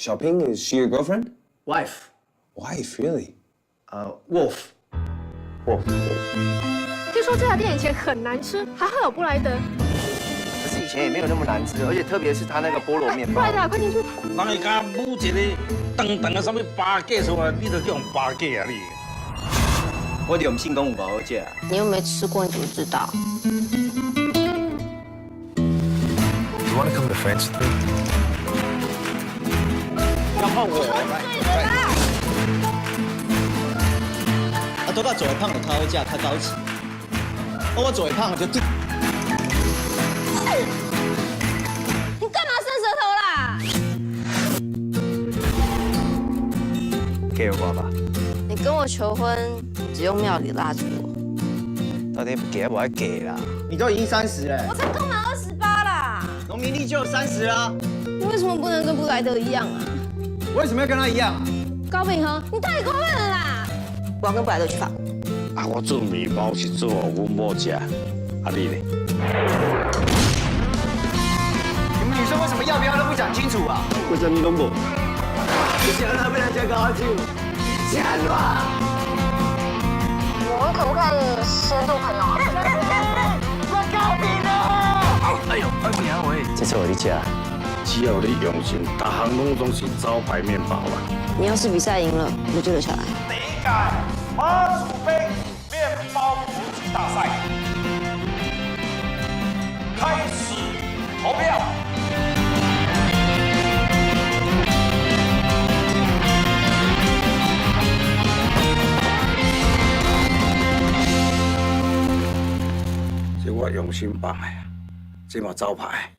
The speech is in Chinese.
Xiaoping, is she your girlfriend? Wife. Wife, really? Wolf. 听说这家店以前很难吃，还好有布莱德。可是以前也没有那么难吃，而且特别是它那个菠萝面包。布莱德，快进去。人会甲舞一个长长的什么八戒出来，你就叫八戒啊你？我就唔信讲有不好食。你又没吃过，你怎么知道？ You want to come to France with me? 要换我。啊，都到左胖的他会价较高级，我左胖就对。你干嘛伸舌头啦？给我吧。你跟我求婚，只用庙里蜡烛。到底给不还给啦？你都已经30了，我才刚满28啦。农民历就30啦，你为什么不能跟布莱德一样啊？为什么要跟他一样啊？高秉和，你太过分了啦！我要跟布莱德去法国。啊，我做面包是做阮某食，啊你咧？你们女生为什么要不要都不讲清楚啊？为什么拢无？你想让被人家高兴，讲吧。我们可不可以先做朋友啊？哎呦，二饼我这次我你吃。只要你用心，逐项拢总是招牌面包啦。你要是比赛赢了，我就留下来。第一届马祖杯面包国际大赛开始投票。这我用心放的，这嘛招牌。